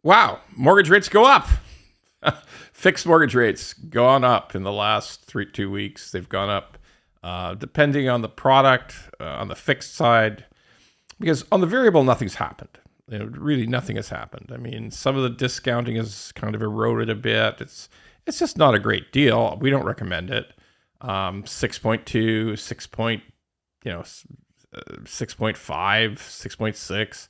Wow, mortgage rates go up. Fixed mortgage rates gone up in the last 2 weeks. They've gone up, depending on the product, on the fixed side, because on the variable, nothing's happened. Really, nothing has happened. I mean, some of the discounting has kind of eroded a bit. It's just not a great deal. We don't recommend it. 6.2, 6.5, 6.6.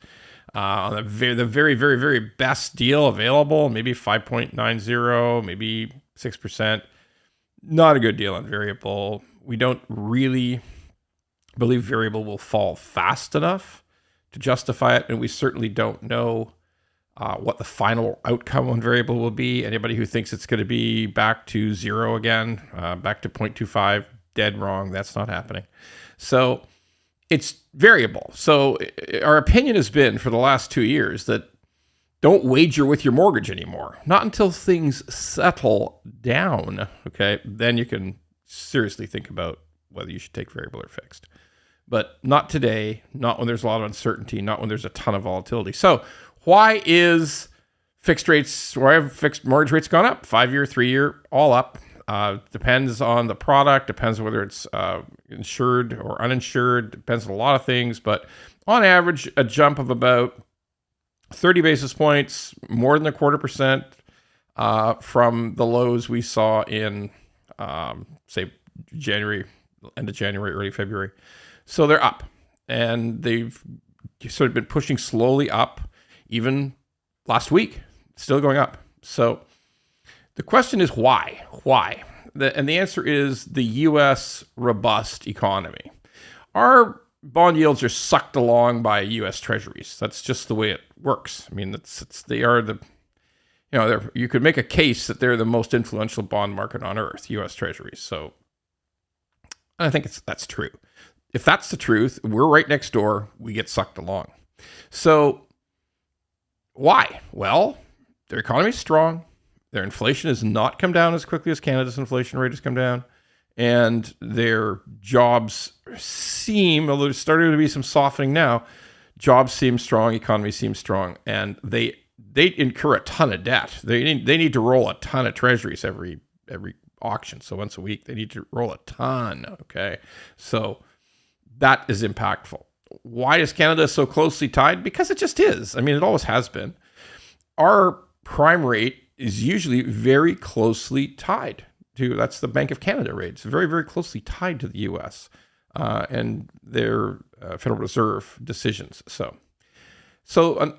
On the very, very, very best deal available, maybe 5.90, maybe 6%. Not a good deal on variable. We don't really believe variable will fall fast enough to justify it, and we certainly don't know what the final outcome on variable will be. Anybody who thinks it's going to be back to zero again, back to 0.25, dead wrong. That's not happening. So it's variable. So our opinion has been for the last 2 years that don't wager with your mortgage anymore. Not until things settle down, okay? Then you can seriously think about whether you should take variable or fixed. But not today, not when there's a lot of uncertainty, not when there's a ton of volatility. So why have fixed mortgage rates gone up? 5-year, 3-year, all up. Depends on the product, depends on whether it's insured or uninsured, depends on a lot of things. But on average, a jump of about 30 basis points, more than 0.25% from the lows we saw in, say, January, end of January, early February. So they're up, and they've sort of been pushing slowly up, even last week, still going up. So the question is why? Why? And the answer is the U.S. robust economy. Our bond yields are sucked along by U.S. treasuries. That's just the way it works. I mean, you could make a case that they're the most influential bond market on earth, U.S. treasuries. So I think that's true. If that's the truth, we're right next door. We get sucked along. So why? Well, their economy is strong. Their inflation has not come down as quickly as Canada's inflation rate has come down. And their jobs seem, although there's starting to be some softening now, jobs seem strong, economy seems strong, and they incur a ton of debt. They need to roll a ton of treasuries every auction. So once a week, they need to roll a ton, okay? So that is impactful. Why is Canada so closely tied? Because it just is. I mean, it always has been. Our prime rate is usually very closely tied to, that's the Bank of Canada rate. It's very, very closely tied to the U.S. And their Federal Reserve decisions. So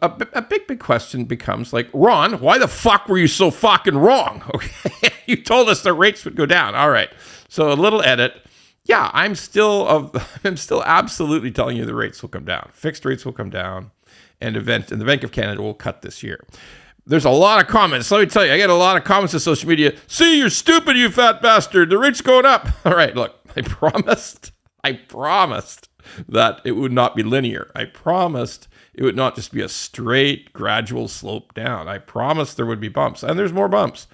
a big question becomes like, Ron, why the fuck were you so fucking wrong? Okay, you told us the rates would go down. All right. So a little edit. Yeah, I'm still absolutely telling you the rates will come down. Fixed rates will come down, and the Bank of Canada will cut this year. There's a lot of comments. Let me tell you, I get a lot of comments on social media. See, you're stupid, you fat bastard. The rate's going up. All right, look, I promised that it would not be linear. I promised it would not just be a straight, gradual slope down. I promised there would be bumps, and there's more bumps.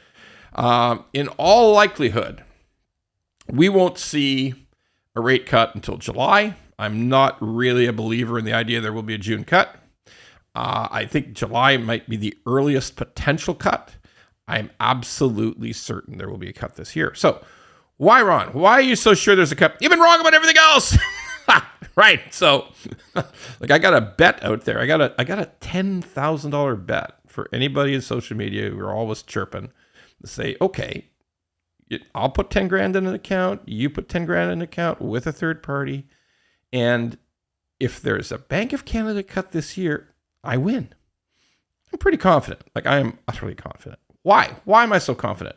In all likelihood, we won't see a rate cut until July. I'm not really a believer in the idea there will be a June cut. I think July might be the earliest potential cut. I'm absolutely certain there will be a cut this year. So why, Ron? Why are you so sure there's a cut? You've been wrong about everything else. Right. So like I got a bet out there. I got a $10,000 bet for anybody in social media who are always chirping to say, okay, I'll put 10 grand in an account. You put 10 grand in an account with a third party. And if there's a Bank of Canada cut this year, I win. I'm pretty confident. Like I am utterly confident. Why? Why am I so confident?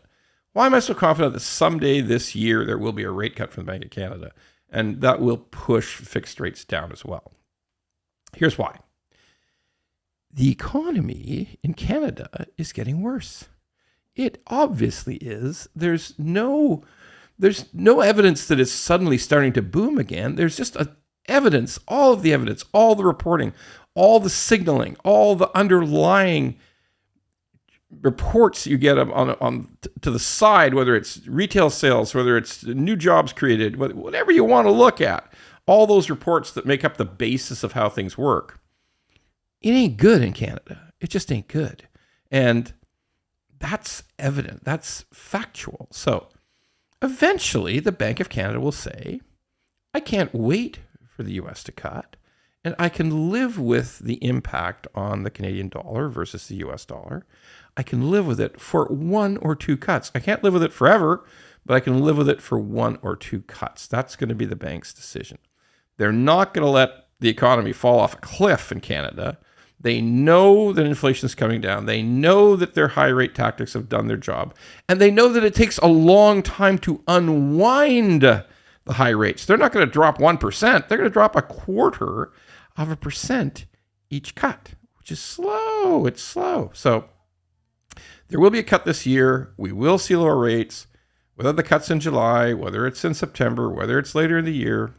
Why am I so confident that someday this year there will be a rate cut from the Bank of Canada? And that will push fixed rates down as well. Here's why. The economy in Canada is getting worse. It obviously is. There's no evidence that it's suddenly starting to boom again. There's just evidence, all of the evidence, all the reporting, all the signaling, all the underlying reports you get on to the side, whether it's retail sales, whether it's new jobs created, whatever you want to look at, all those reports that make up the basis of how things work. It ain't good in Canada. It just ain't good. And that's evident. That's factual. So eventually, the Bank of Canada will say, I can't wait for the US to cut, and I can live with the impact on the Canadian dollar versus the US dollar. I can live with it for 1 or 2 cuts. I can't live with it forever, but I can live with it for 1 or 2 cuts. That's going to be the bank's decision. They're not going to let the economy fall off a cliff in Canada. They know that inflation is coming down. They know that their high rate tactics have done their job. And they know that it takes a long time to unwind the high rates. They're not going to drop 1%. They're going to drop 0.25% each cut, which is slow. It's slow. So there will be a cut this year. We will see lower rates. Whether the cut's in July, whether it's in September, whether it's later in the year,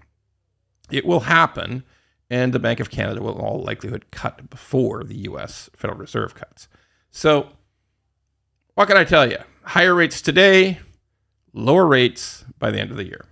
it will happen. And the Bank of Canada will in all likelihood cut before the U.S. Federal Reserve cuts. So what can I tell you? Higher rates today, lower rates by the end of the year.